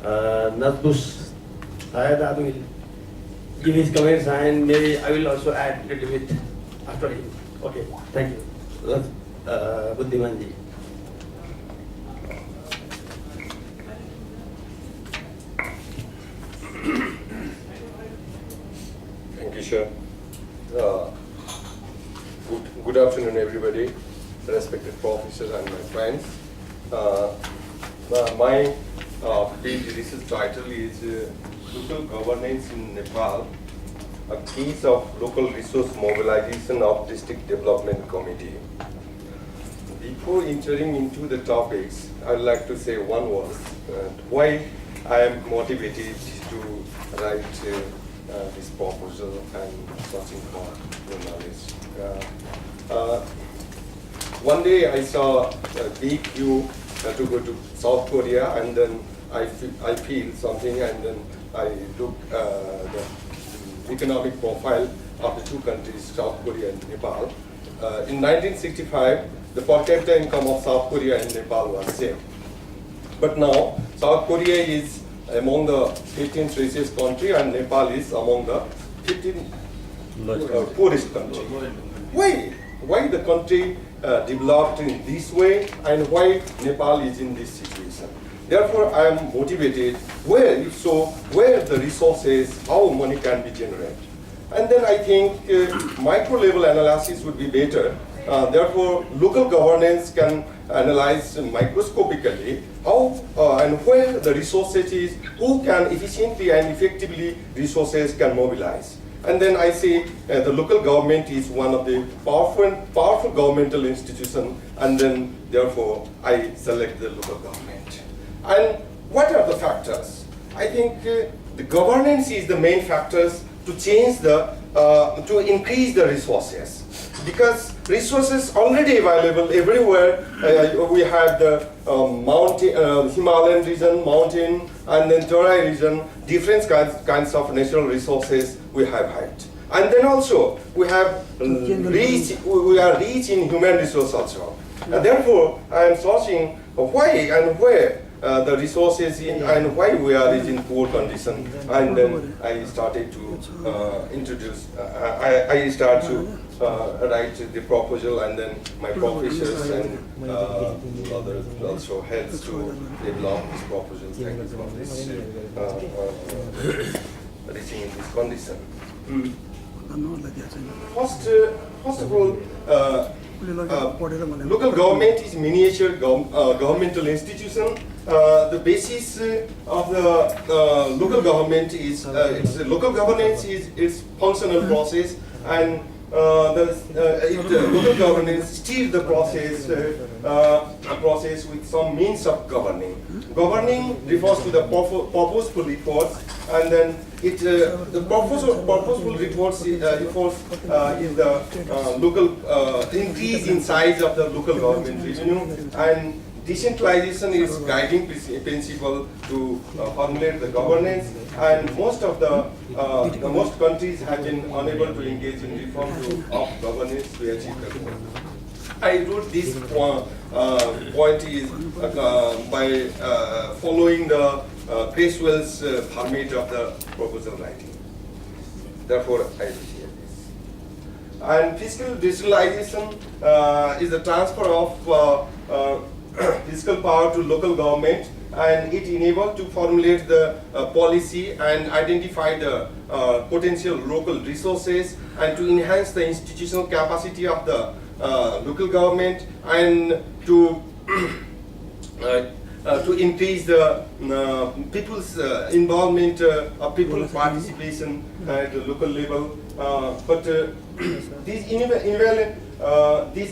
not push. I will give his comments and maybe I will also add a little bit after him. Okay, thank you. Buddhiman ji. Thank you, sir. Good afternoon, everybody, respected professors and my friends. My PhD research title is Local Governance in Nepal, a case of local resource mobilization of District Development Committee. Before entering into the topics, I'd like to say one word, why I am motivated to write this proposal and searching for the knowledge. One day I saw a big queue to go to South Korea, and then I feel something, and then I look the economic profile of the two countries, South Korea and Nepal. In 1965, the per capita income of South Korea and Nepal was same. But now, South Korea is among the 15th richest country, and Nepal is among the 15th poorest country. Why the country developed in this way, and why Nepal is in this situation? Therefore, I am motivated where the resources, how money can be generated. And then I think micro level analysis would be better. Therefore, local governance can analyze microscopically how and where the resources is, who can efficiently and effectively resources can mobilize. And then I say the local government is one of the powerful governmental institution, and then therefore I select the local government. And what are the factors? I think the governance is the main factors to change to increase the resources. Because resources already available everywhere. We have the Himalayan region, mountain, and then Terai region, different kinds of natural resources we have had. And then also we have we are rich in human resource also. And therefore, I am searching why and where the resources and why we are in poor condition. And then I started to introduce, I start to write the proposal, and then my professors and others also helps to develop this proposal. Thank you for this reaching in this condition. First of all, local government is miniature governmental institution. The basis of the local government is local governance is its functional process, and local governance steers the process with some means of governing. Governing refers to the purposeful efforts, and then the purposeful efforts refers is the local increase in size of the local government revenue, and decentralization is guiding principle to formulate the governance, and most countries have been unable to engage in reform of governance to achieve the goal. I wrote this point is by following the Creswell's format of the proposal writing. Therefore, I share this. And fiscal decentralization is the transfer of fiscal power to local government, and it enables to formulate the policy and identify the potential local resources, and to enhance the institutional capacity of the local government, and to increase the people's involvement, people's participation at the local level. But these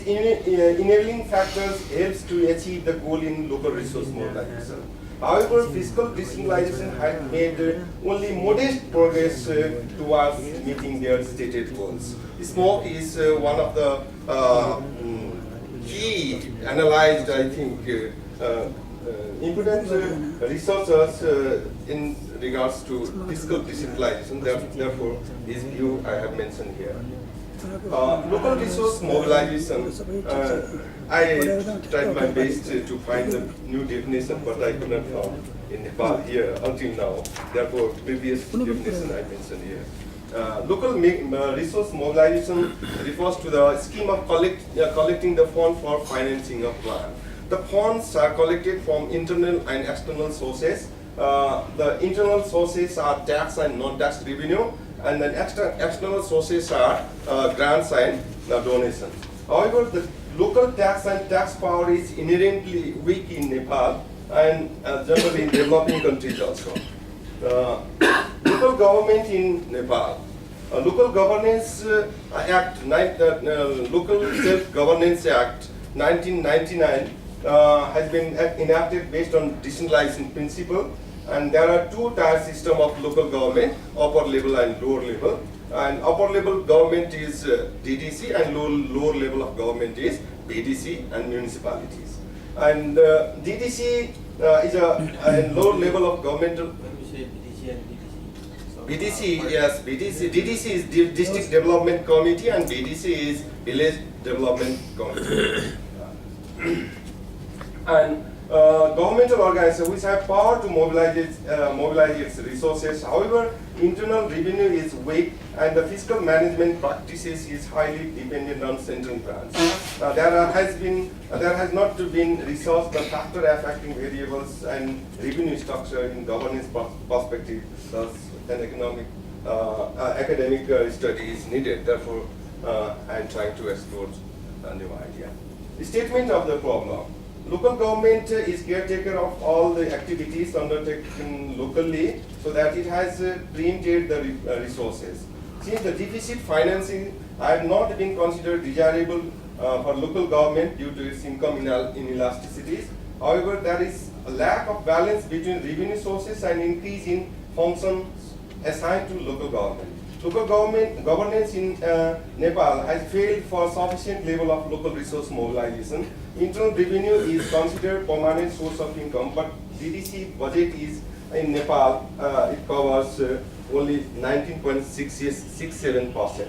enabling factors helps to achieve the goal in local resource mobilization. However, fiscal decentralization had made only modest progress towards meeting their stated goals. Smoke is one of the key analyzed, I think, important researchers in regards to fiscal decentralization. Therefore, this view I have mentioned here. Local resource mobilization. I tried my best to find a new definition, but I could not find in Nepal here until now. Therefore, previous definition I mentioned here. Local resource mobilization refers to the scheme of collecting the fund for financing a plan. The funds are collected from internal and external sources. The internal sources are tax and non-tax revenue, and then external sources are grants and donations. However, the local tax and tax power is inherently weak in Nepal and generally in developing countries also. Local government in Nepal. Local Governance Act, Local Self-Governance Act 1999 has been enacted based on decentralization principle, and there are two-tier system of local government, upper level and lower level. And upper level government is DDC, and lower level of government is BDC and municipalities. And DDC is a lower level of governmental. When we say BDC and DDC. BDC, yes, DDC is District Development Committee, and BDC is Village Development Committee. And governmental organizations which have power to mobilize its resources. However, internal revenue is weak, and the fiscal management practices is highly dependent on central grants. There has not been researched the factor affecting variables and revenue structure in governance perspective. Thus, an academic study is needed. Therefore, I am trying to explore a new idea. The statement of the problem. Local government is caretaker of all the activities undertaken locally, so that it has preempted the resources. Since the deficit financing had not been considered desirable for local government due to its income inelasticities, however, there is a lack of balance between revenue sources and increase in functions assigned to local government. Local governance in Nepal has failed for sufficient level of local resource mobilization. Internal revenue is considered permanent source of income, but DDC budget is in Nepal, it covers only 19.67%.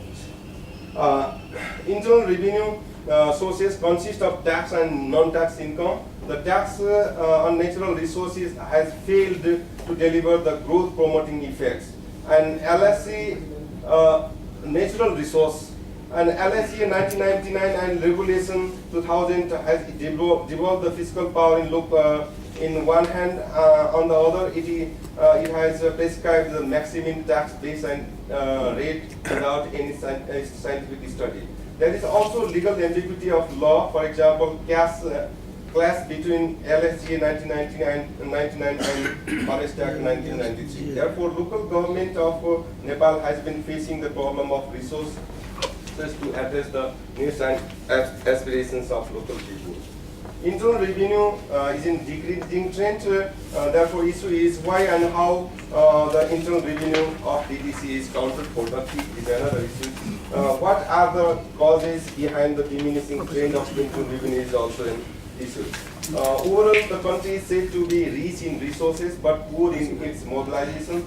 Internal revenue sources consist of tax and non-tax income. The tax on natural resources has failed to deliver the growth promoting effects. And LSC natural resource, and LSC 1999 and Regulation 2000 has devolved the fiscal power in one hand. On the other, it has prescribed the maximum tax base and rate without any scientific study. There is also legal ambiguity of law. For example, class between LSGA 1999 and Forest Act 1993. Therefore, local government of Nepal has been facing the problem of resources to address the needs and aspirations of local people. Internal revenue is in decreasing trend. Therefore, issue is why and how the internal revenue of DDC is counterproductive is another issue. What are the causes behind the diminishing trend of internal revenue is also an issue. Overall, the country is said to be rich in resources but poor in its mobilization.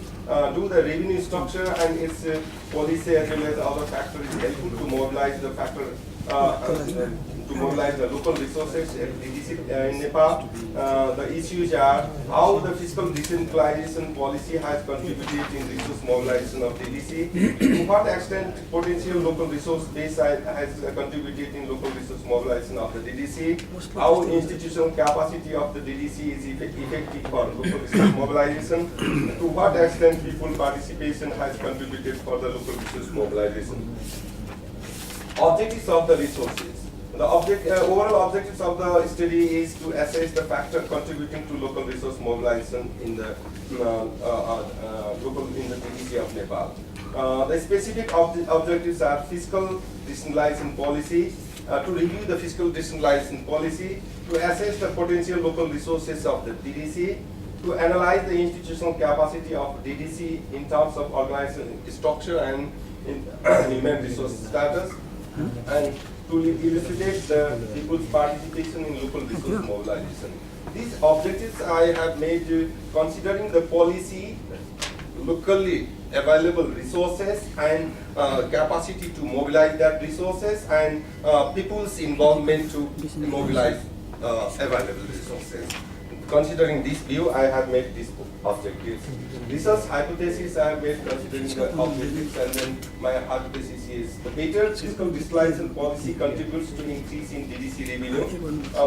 Do the revenue structure and its policy as well as other factors is helpful to mobilize the local resources at DDC in Nepal. The issues are how the fiscal decentralization policy has contributed in resource mobilization of DDC, to what extent potential local resource base has contributed in local resource mobilization of the DDC, how institutional capacity of the DDC is effective for local resource mobilization, to what extent people participation has contributed for the local resource mobilization. Objectives of the resources. The overall objectives of the study is to assess the factor contributing to local resource mobilization in the DDC of Nepal. The specific objectives are fiscal decentralization policy, to review the fiscal decentralization policy, to assess the potential local resources of the DDC, to analyze the institutional capacity of DDC in terms of organizational structure and human resource status, and to elucidate the people's participation in local resource mobilization. These objectives I have made considering the policy locally available resources and capacity to mobilize that resources and people's involvement to mobilize available resources. Considering this view, I have made these objectives. Research hypothesis I have made considering the objectives, and then my hypothesis is the better fiscal digitalization policy contributes to increase in DDC revenue.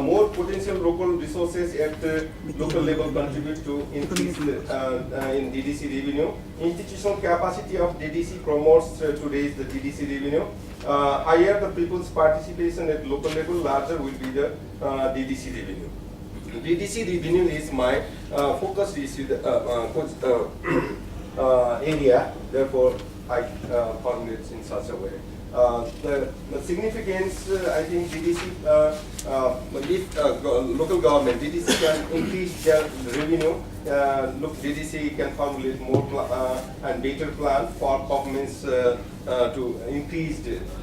More potential local resources at the local level contribute to increase in DDC revenue. Institutional capacity of DDC promotes to raise the DDC revenue. Higher the people's participation at local level, larger will be the DDC revenue. DDC revenue is my focus issue, area, therefore I formulate in such a way. The significance, I think DDC, if local government, DDC can increase their revenue, DDC can formulate more and better plan for governments to increase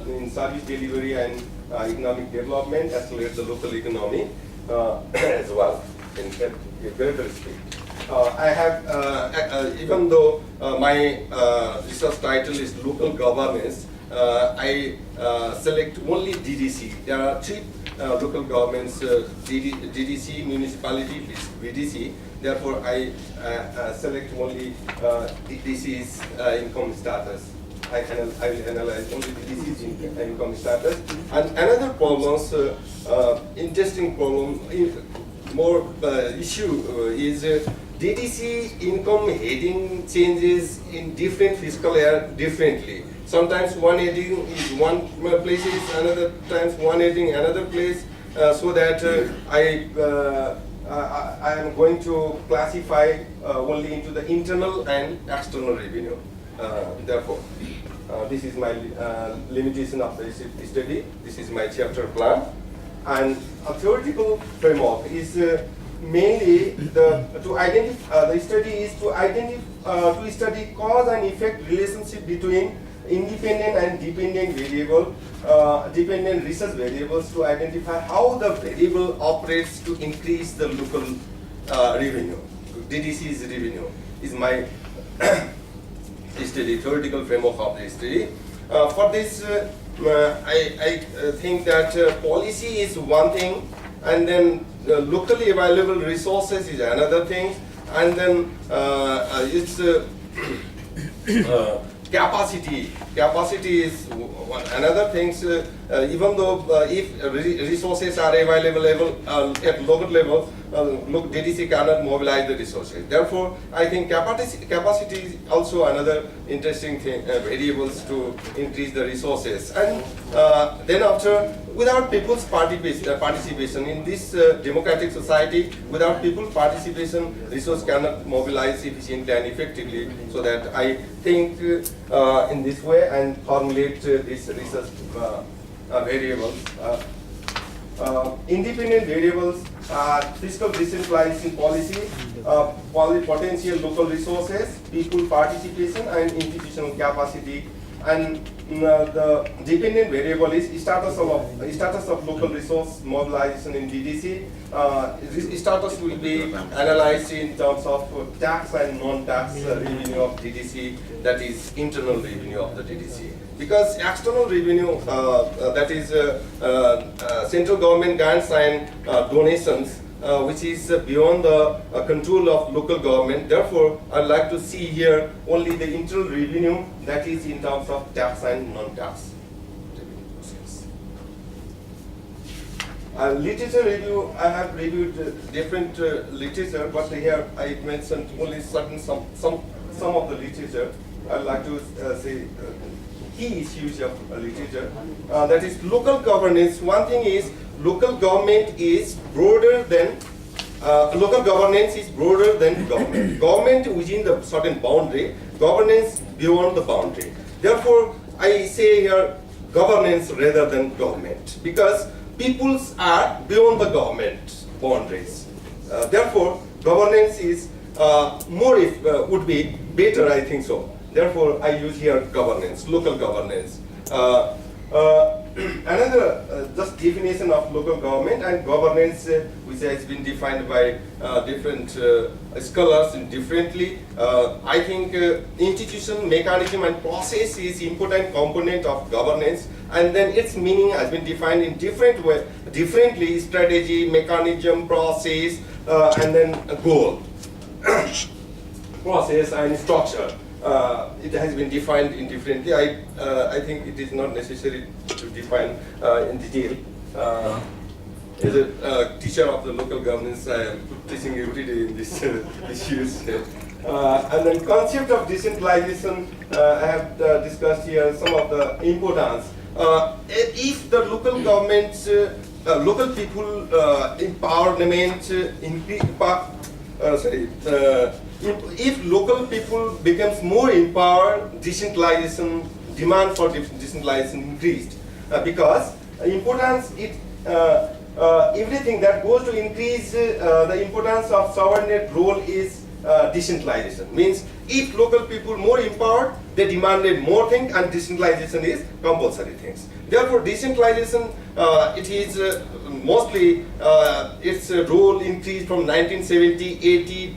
in service delivery and economic development, accelerate the local economy as well in greater speed. I have, even though my research title is local governance, I select only DDC. There are three local governments, DDC, municipality, BDC. Therefore, I select only DDC's income status. I will analyze only DDC's income status. And another problem, interesting problem, more issue is DDC income heading changes in different fiscal year differently. Sometimes one heading is one place, another times one heading another place, so that I am going to classify only into the internal and external revenue. Therefore, this is my limitation of the study. This is my chapter plan. And a theoretical framework is mainly to identify. The study is to study cause and effect relationship between independent and dependent dependent research variables to identify how the variable operates to increase the local revenue. DDC's revenue is my study, theoretical framework of the study. For this, I think that policy is one thing, and then locally available resources is another thing, and then it's capacity. Capacity is another thing. Even though if resources are available at local level, DDC cannot mobilize the resources. Therefore, I think capacity is also another interesting thing, variables to increase the resources. And then after, without people's participation in this democratic society, without people's participation, resource cannot mobilize efficiently and effectively. So that I think in this way and formulate these research variables. Independent variables are fiscal decentralization policy, potential local resources, people participation, and institutional capacity. And the dependent variable is status of local resource mobilization in DDC. This status will be analyzed in terms of tax and non-tax revenue of DDC, that is internal revenue of the DDC. Because external revenue, that is central government grants and donations, which is beyond the control of local government. Therefore, I'd like to see here only the internal revenue, that is in terms of tax and non-tax revenue process. Literature review, I have reviewed different literature, but here I mentioned only some of the literature. I'd like to say key issues of literature. That is local governance. One thing is, local government is broader than local governance is broader than government. Government within the certain boundary, governance beyond the boundary. Therefore, I say here governance rather than government, because peoples are beyond the government boundaries. Therefore, governance is more would be better, I think so. Therefore, I use here governance, local governance. another just definition of local government and governance, which has been defined by different scholars differently. I think institution, mechanism, and process is important component of governance, and then its meaning has been defined in differently: strategy, mechanism, process, and then goal. Process and structure. It has been defined indifferently. I think it is not necessary to define in detail. As a teacher of the local governance, I am teaching every day in this issues. And then concept of decentralization, I have discussed here some of the importance. If the local governments, local people empowerment if local people becomes more empowered, decentralization, demand for decentralization increased, because importance everything that goes to increase the importance of subordinate role is decentralization. Means if local people more empowered, they demanded more things, and decentralization is compulsory things. Therefore, decentralization it is mostly its role increased from 1970, 80.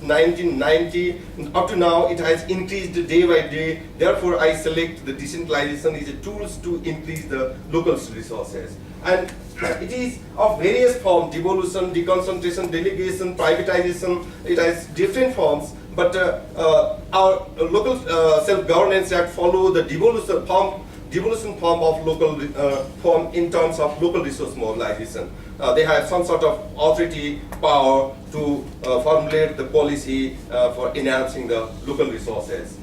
1990 up to now, it has increased day by day. Therefore, I select the decentralization is a tools to increase the local resources, and it is of various forms: devolution, deconcentration, delegation, privatization. It has different forms, but our local self-governance act follow the devolution form of local form in terms of local resource mobilization. They have some sort of authority, power to formulate the policy for enhancing the local resources.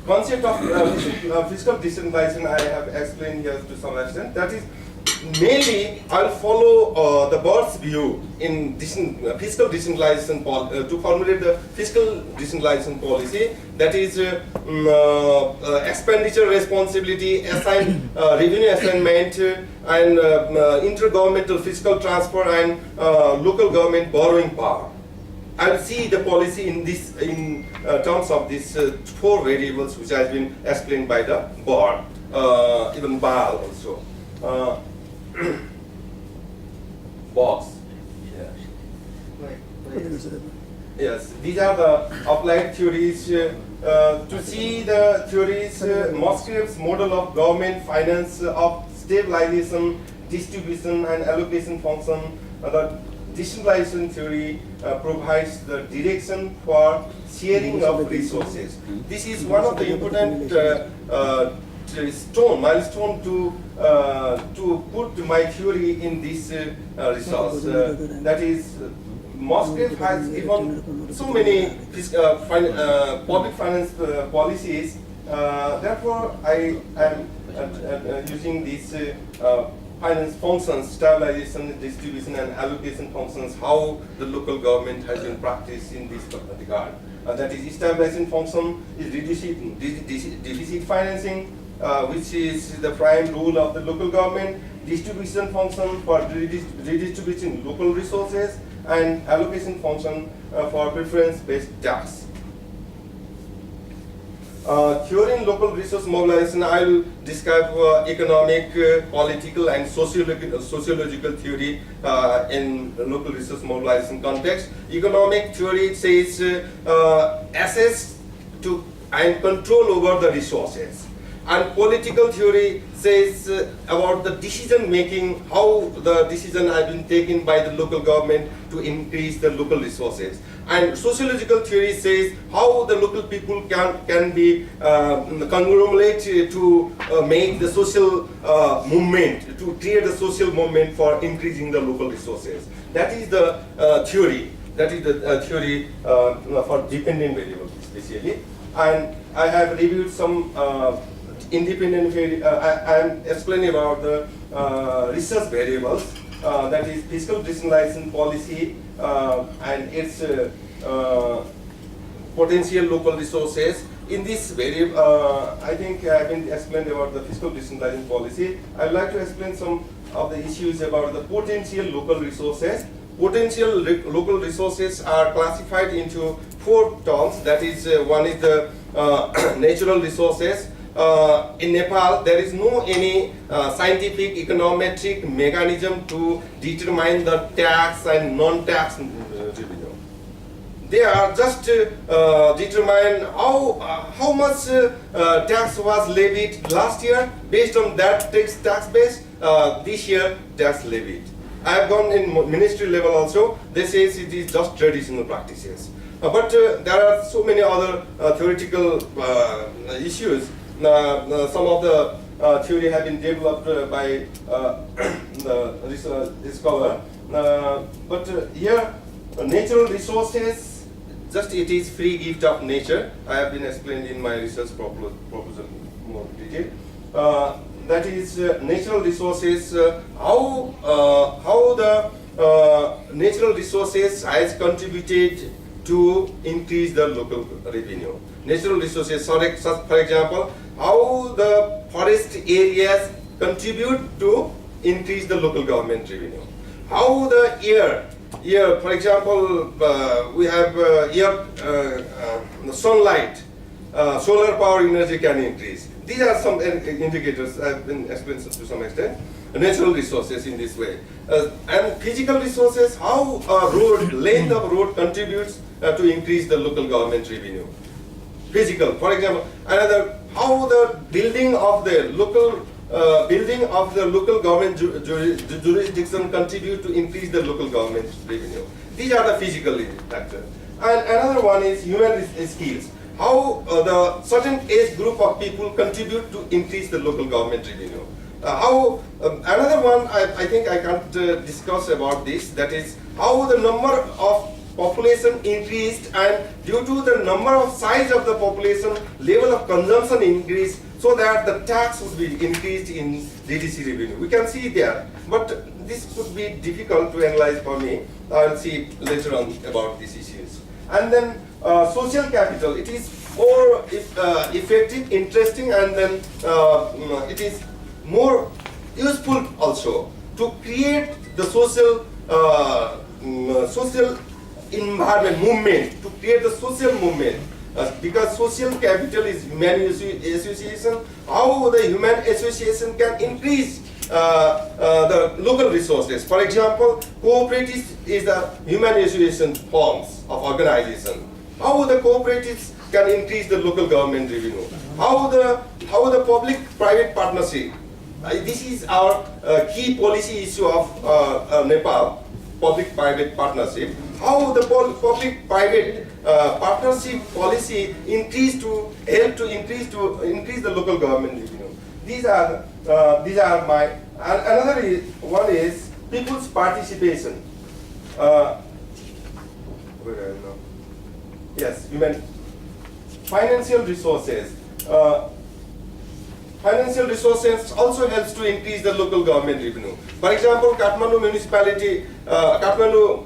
Concept of fiscal decentralization I have explained here to some extent. That is, mainly I'll follow the bird's view in fiscal decentralization to formulate the fiscal decentralization policy. That is expenditure responsibility, revenue assignment, and intergovernmental fiscal transfer, and local government borrowing power. I'll see the policy in terms of these four variables, which has been explained by the board, even Baal also. Box. Yes, these are the applied theories. To see the theories, Musgrave's model of government finance of stabilization, distribution, and allocation function. The decentralization theory provides the direction for sharing of resources. This is one of the important milestone to put my theory in this resource. That is, Musgrave has given so many public finance policies. Therefore, I am using these finance functions, stabilization, distribution, and allocation functions, how the local government has been practiced in this regard. That is, stabilization function is reducing deficit financing, which is the prime role of the local government. Distribution function for redistributing local resources, and allocation function for preference-based tax. Theory in local resource mobilization, I will describe economic, political, and sociological theory in local resource mobilization context. Economic theory says access to and control over the resources. And political theory says about the decision making, how the decision has been taken by the local government to increase the local resources. And sociological theory says how the local people can be conglomerate to make the social movement, to create a social movement for increasing the local resources. That is the theory. That is the theory for dependent variables, especially. And I have reviewed some independent variables. I am explaining about the research variables. That is fiscal decentralization policy and its potential local resources. In this variable, I think I have been explained about the fiscal decentralization policy. I would like to explain some of the issues about the potential local resources. potential local resources are classified into 4 terms. That is, one is the natural resources. In Nepal, there is no any scientific econometric mechanism to determine the tax and non-tax revenue. They are just determine how much tax was levied last year. Based on that tax base, this year tax levied. I have gone in ministry level also. They say it is just traditional practices. But there are so many other theoretical issues. Some of the theory have been developed by discover. But here, natural resources, just it is free gift of nature. I have been explained in my research proposal more detail. That is natural resources. How the natural resources has contributed to increase the local revenue. Natural resources, for example, how the forest areas contribute to increase the local government revenue. How the air, for example, we have sunlight, solar power energy can increase. These are some indicators I have been explained to some extent. Natural resources in this way. And physical resources, how road, length of road contributes to increase the local government revenue. Physical, for example, another, how the building of the local government jurisdiction contribute to increase the local government revenue. These are the physical factors. And another one is human skills. How the certain age group of people contribute to increase the local government revenue. Another one I think I can't discuss about this. That is how the number of population increased, and due to the number of size of the population, level of consumption increased, so that the tax would be increased in DDC revenue. We can see there, but this could be difficult to analyze for me. I will see later on about these issues. And then social capital. It is more effective, interesting, and then it is more useful also to create the social environment movement, to create the social movement, because social capital is human association. How the human association can increase the local resources. For example, cooperatives is the human association forms of organization. How the cooperatives can increase the local government revenue. How the public-private partnership. This is our key policy issue of Nepal, public-private partnership. How the public-private partnership policy increase the local government revenue. These are my. Another one is people's participation. Yes, human financial resources. Financial resources also helps to increase the local government revenue. For example, Kathmandu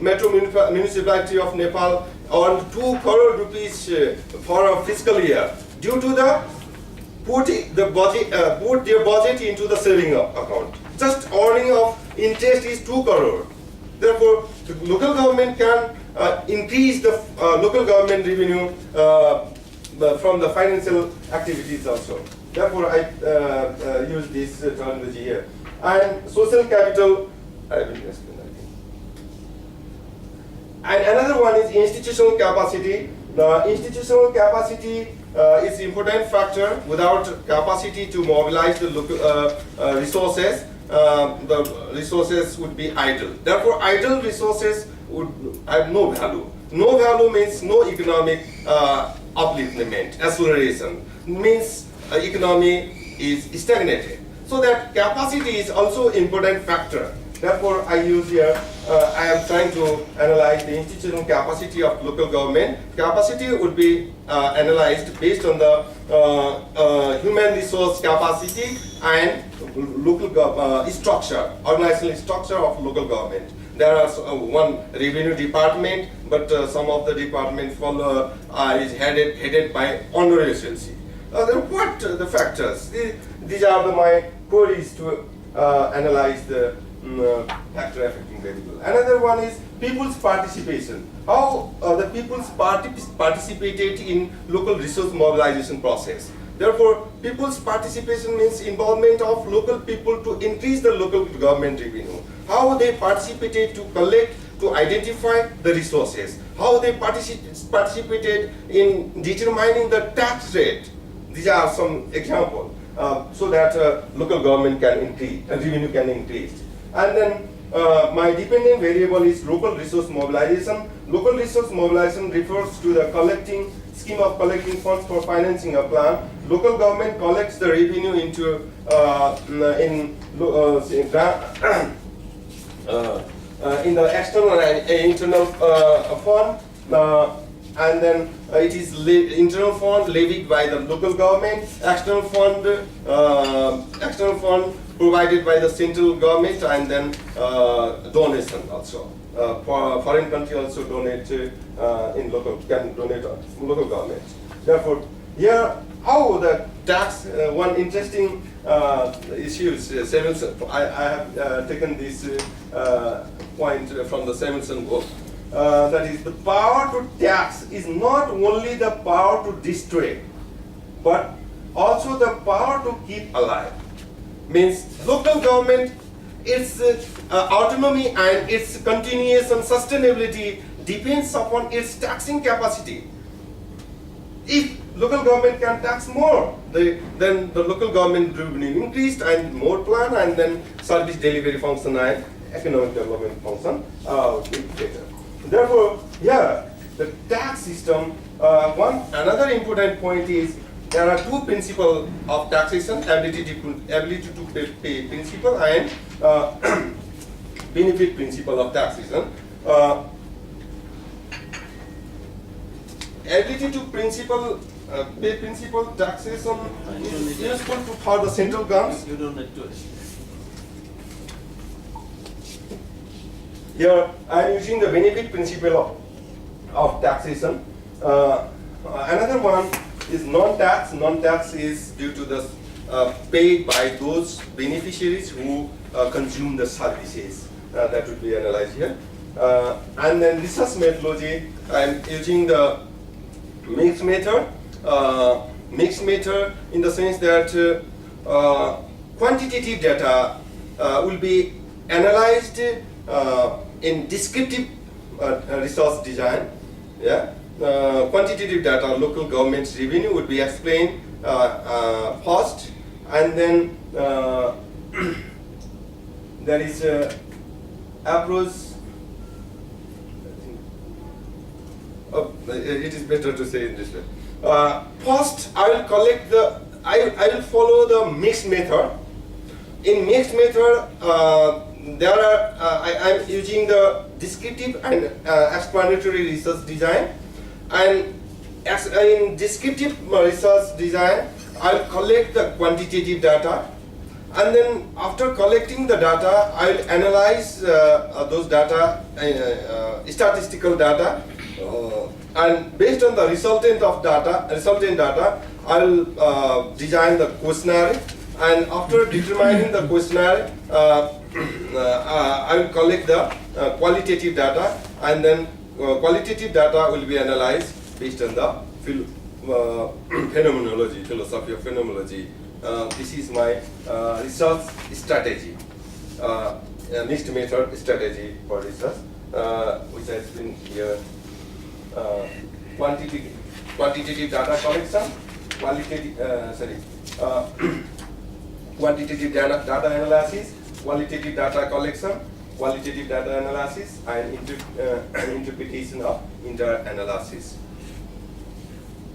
Metro Municipality of Nepal earned 2 crore rupees for a fiscal year due to the put their budget into the saving account. Just earning of interest is 2 crore. Therefore, the local government can increase the local government revenue from the financial activities also. Therefore, I use this terminology here. And social capital, I will explain, I think. And another one is institutional capacity. The institutional capacity is important factor. Without capacity to mobilize the local resources, the resources would be idle. Therefore, idle resources would have no value. No value means no economic upliftment, acceleration. Means economy is stagnated. So that capacity is also important factor. Therefore, I use here, I am trying to analyze the institutional capacity of local government. Capacity would be analyzed based on the human resource capacity and local structure, organizational structure of local government. There are one revenue department, but some of the departments is headed by honorary agency. What the factors? These are my queries to analyze the factor affecting variable. Another one is people's participation. How the people's participated in local resource mobilization process. Therefore, people's participation means involvement of local people to increase the local government revenue. How they participated to collect, to identify the resources. How they participated in determining the tax rate. These are some examples. So that local government can increase, revenue can increase. And then my dependent variable is local resource mobilization. Local resource mobilization refers to the scheme of collecting funds for financing a plan. Local government collects the revenue into in the external and internal fund. And then it is internal fund levied by the local government, external fund provided by the central government, and then donation also. Foreign country also donate can donate local government. Therefore, here how the tax one interesting issue is Samuelson. I have taken this point from the Samuelson book. That is, the power to tax is not only the power to destroy, but also the power to keep alive. Means local government, its autonomy and its continuous and sustainability depends upon its taxing capacity. If local government can tax more, then the local government revenue increased and more plan, and then service delivery function and economic development function will be better. Therefore, here the tax system. Another important point is there are two principles of taxation: ability to pay principle and benefit principle of taxation. Ability to pay principle taxation is useful for the central government. You don't need to. Here I am using the benefit principle of taxation. Another one is non-tax. Non-tax is due to the paid by those beneficiaries who consume the services. That would be analyzed here. And then research methodology, I am using the mixed method. Mixed method in the sense that quantitative data will be analyzed in descriptive resource design. Yeah, quantitative data, local government's revenue would be explained first, and then there is approach. It is better to say in this way. First, I will collect the. I will follow the mixed method. In mixed method, there are. I am using the descriptive and explanatory research design, and in descriptive research design, I will collect the quantitative data, and then after collecting the data, I will analyze those data, statistical data. And based on the resultant data, I will design the questionnaire. And after determining the questionnaire, I will collect the qualitative data, and then qualitative data will be analyzed based on the phenomenology, philosophy of phenomenology. This is my research strategy, mixed method strategy for research, which has been here. Quantitative data collection, quantitative data analysis, qualitative data collection, qualitative data analysis, and interpretation of inter-analysis.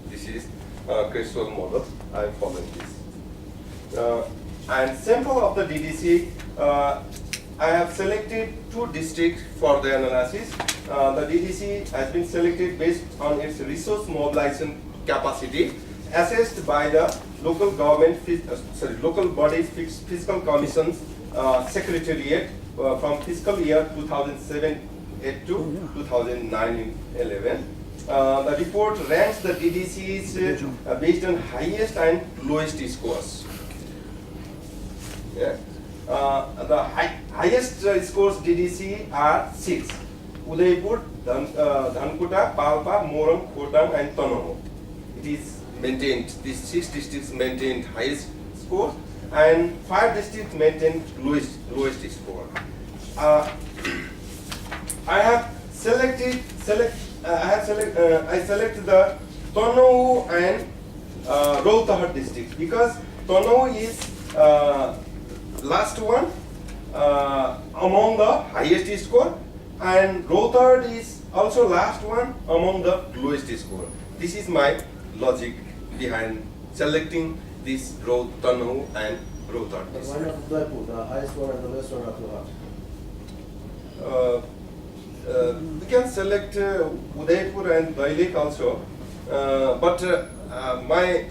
This is Creswell model. I am following this. And sample of the DDC, I have selected 2 districts for the analysis. The DDC has been selected based on its resource mobilization capacity, assessed by the local government, local bodies fiscal commissions secretariat from fiscal year 2007-8 to 2009-11. The report ranks the DDCs based on highest and lowest scores. Yeah. the highest scores DDC are 6. Udaipur, Dhankuta, Palpa, Moram, Khotang and Tanoho. It is maintained, these 6 districts maintained highest score and 5 districts maintained lowest score. I selected the Tanoho and Rohtak districts because Tanoho is last one among the highest score and Rohtak is also last one among the lowest score. This is my logic behind selecting this Tanoho and Rohtak district. Why not Udaipur, the highest one and the lowest one are too hard? We can select Udaipur and Dailek also, but my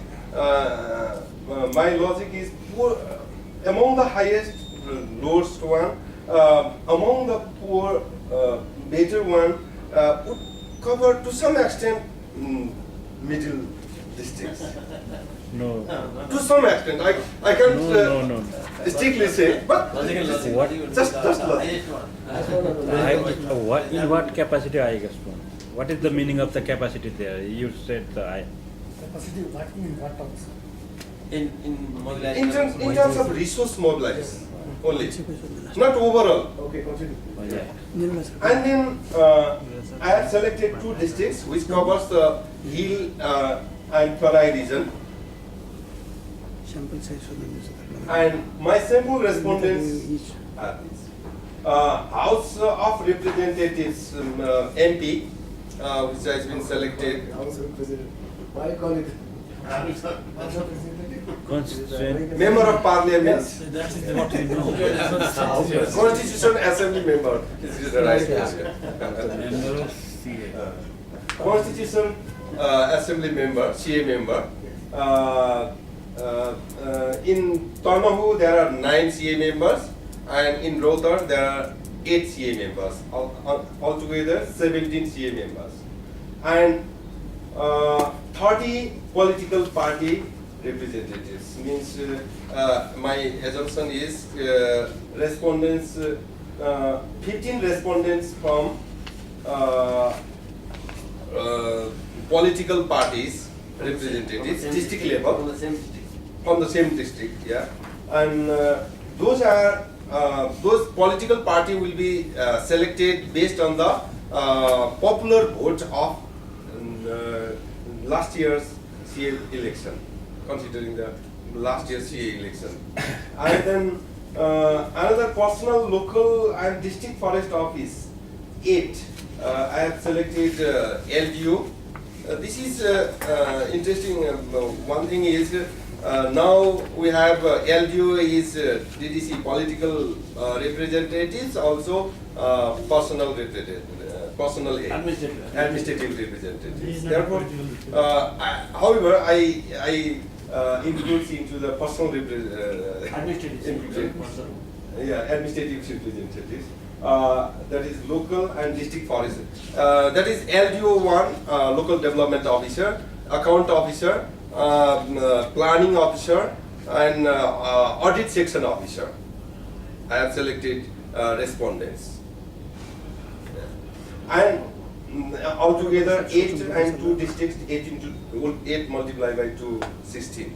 logic is poor, among the highest, lowest one, among the poor, better one would cover to some extent middle districts. No. To some extent, I can't No. strictly say, but What? just logic. In what capacity I guess one? What is the meaning of the capacity there? You said the I. Capacity lacking in what terms? In mobilization. In terms of resource mobilized only, not overall. Okay, continue. Oh, yeah. And then I have selected 2 districts which covers the hill and Tarai region. And my sample respondents are these. House of Representatives MP, which has been selected. House representative. Why call it? Constituent. Member of Parliament. That is what we know. Constitution Assembly member. This is the right question. Member of CA. Constitution Assembly member, CA member. In Tanoho there are 9 CA members, and in Rohtak there are 8 CA members. Altogether 17 CA members, and 30 political party representatives. Means my assumption is respondents, 15 respondents from political parties representatives, district level. From the same district. From the same district, yeah, and those are those political party will be selected based on the popular vote of last year's CA election, considering the last year's CA election. And then another personal, local and district forest office, 8. I have selected LGO. This is interesting. One thing is now we have LGO is DDC political representatives, also personal aid, administrative representatives. Therefore, however, I include into the personal administrative representatives. That is local and district forest. That is LGO1, local development officer, account officer, planning officer, and audit section officer. I have selected respondents. And altogether 8 and 2 districts, 8 multiplied by 2, 16.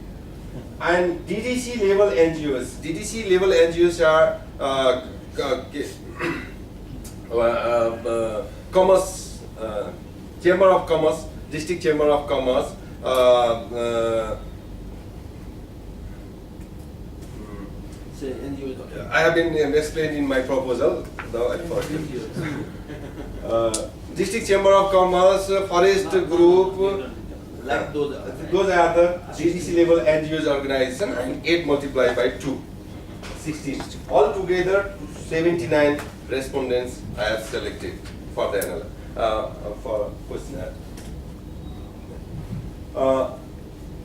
And DDC level NGOs. DDC level NGOs are Commerce, Chamber of Commerce, District Chamber of Commerce, I have been explained in my proposal, now I forget. District Chamber of Commerce, Forest Group, Like those are the DDC level NGOs organization, and 8 multiplied by 2, 16. Altogether 79 respondents I have selected for the for questionnaire.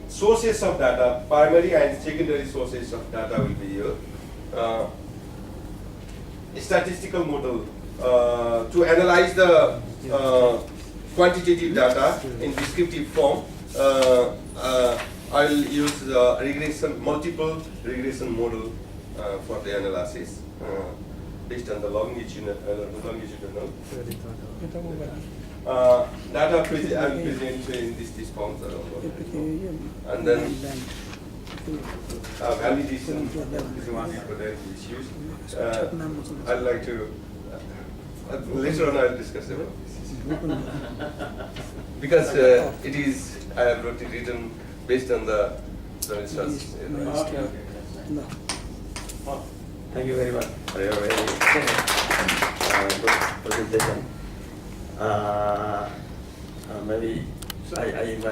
Sources of data, primary and secondary sources of data will be here. Statistical model to analyze the quantitative data in descriptive form. I will use the multiple regression model for the analysis based on the longitudinal. Data I'm present in this response, and then validation is one important issues. I'd like to later on I'll discuss about this because it is I have written based on the research. Thank you very much for your very good presentation. Maybe I invite